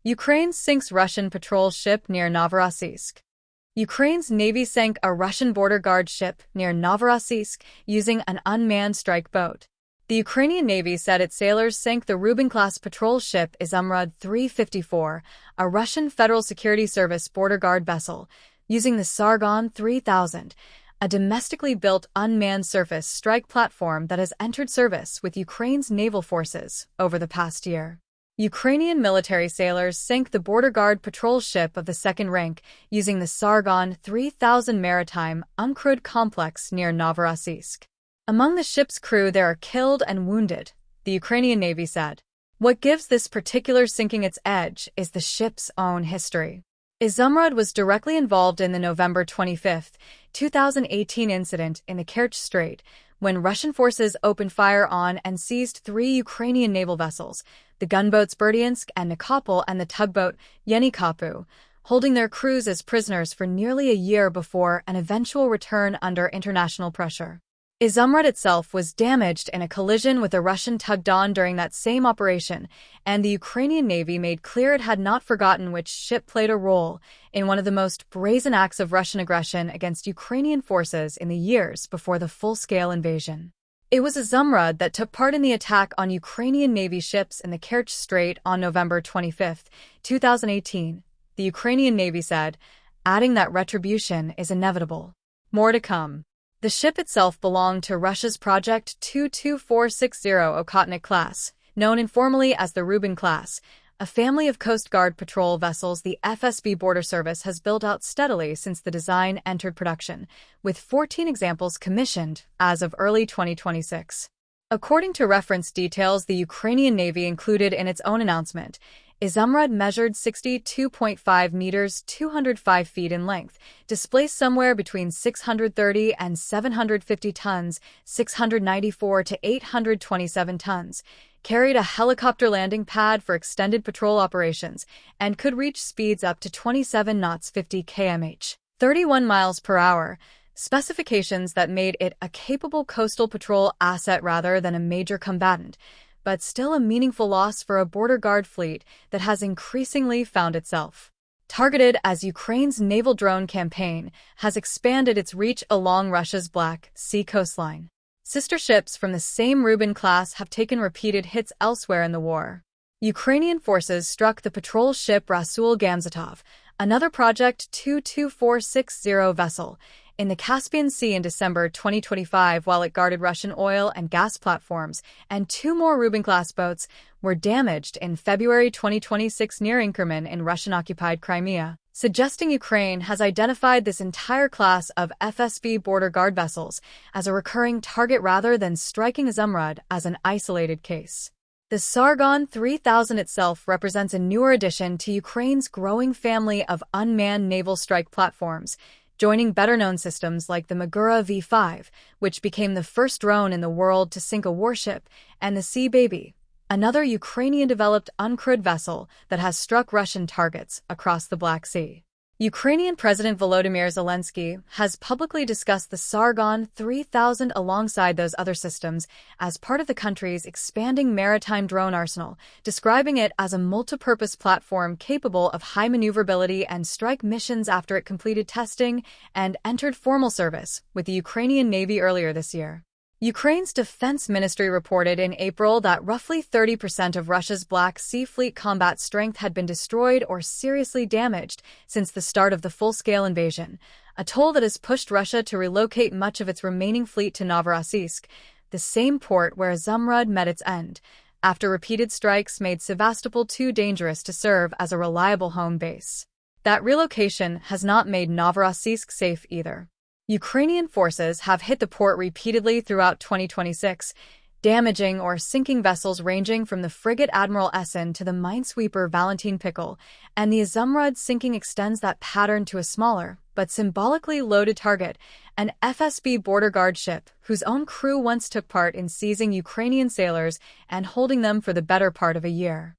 Ukraine sinks Russian patrol ship near Novorossiysk. Ukraine's navy sank a Russian border guard ship near Novorossiysk using an unmanned strike boat. The Ukrainian Navy said its sailors sank the Rubin-class patrol ship Izumrud 354, a Russian Federal Security Service border guard vessel, using the Sargon 3000, a domestically built unmanned surface strike platform that has entered service with Ukraine's naval forces over the past year. Ukrainian military sailors sank the border guard patrol ship of the second rank using the Sargon 3000 maritime UDEFENSE complex near Novorossiysk. Among the ship's crew there are killed and wounded, the Ukrainian Navy said. What gives this particular sinking its edge is the ship's own history. Izumrud was directly involved in the November 25, 2018 incident in the Kerch Strait, when Russian forces opened fire on and seized 3 Ukrainian naval vessels, the gunboats Berdyansk and Nikopol and the tugboat Yenikapu, holding their crews as prisoners for nearly a year before an eventual return under international pressure. Izumrud itself was damaged in a collision with a Russian tug Don during that same operation, and the Ukrainian Navy made clear it had not forgotten which ship played a role in one of the most brazen acts of Russian aggression against Ukrainian forces in the years before the full-scale invasion. It was Izumrud that took part in the attack on Ukrainian Navy ships in the Kerch Strait on November 25, 2018, the Ukrainian Navy said, adding that retribution is inevitable. More to come. The ship itself belonged to Russia's Project 22460 Okhotnik class, known informally as the Rubin class, a family of Coast Guard patrol vessels the FSB border service has built out steadily since the design entered production, with 14 examples commissioned as of early 2026. According to reference details the Ukrainian Navy included in its own announcement, Izumrud measured 62.5 meters 205 feet in length, displaced somewhere between 630 and 750 tons, 694 to 827 tons, carried a helicopter landing pad for extended patrol operations, and could reach speeds up to 27 knots 50 km/h, 31 miles per hour, specifications that made it a capable coastal patrol asset rather than a major combatant, but still a meaningful loss for a border guard fleet that has increasingly found itself targeted as Ukraine's naval drone campaign has expanded its reach along Russia's Black Sea coastline. Sister ships from the same Rubin class have taken repeated hits elsewhere in the war. Ukrainian forces struck the patrol ship Rasul Gamzatov, another Project 22460 vessel, in the Caspian Sea in December 2025 while it guarded Russian oil and gas platforms, and 2 more Rubin-class boats were damaged in February 2026 near Inkerman in Russian-occupied Crimea, suggesting Ukraine has identified this entire class of FSB border guard vessels as a recurring target rather than striking Izumrud as an isolated case. The Sargon 3000 itself represents a newer addition to Ukraine's growing family of unmanned naval strike platforms, joining better-known systems like the Magura V5, which became the first drone in the world to sink a warship, and the Sea Baby, another Ukrainian-developed uncrewed vessel that has struck Russian targets across the Black Sea. Ukrainian President Volodymyr Zelensky has publicly discussed the Sargon 3000 alongside those other systems as part of the country's expanding maritime drone arsenal, describing it as a multi-purpose platform capable of high maneuverability and strike missions after it completed testing and entered formal service with the Ukrainian Navy earlier this year. Ukraine's defense ministry reported in April that roughly 30% of Russia's Black Sea Fleet combat strength had been destroyed or seriously damaged since the start of the full-scale invasion, a toll that has pushed Russia to relocate much of its remaining fleet to Novorossiysk, the same port where Izumrud met its end, after repeated strikes made Sevastopol too dangerous to serve as a reliable home base. That relocation has not made Novorossiysk safe either. Ukrainian forces have hit the port repeatedly throughout 2026, damaging or sinking vessels ranging from the frigate Admiral Essen to the minesweeper Valentin Pickle, and the Izumrud sinking extends that pattern to a smaller, but symbolically loaded target, an FSB border guard ship whose own crew once took part in seizing Ukrainian sailors and holding them for the better part of a year.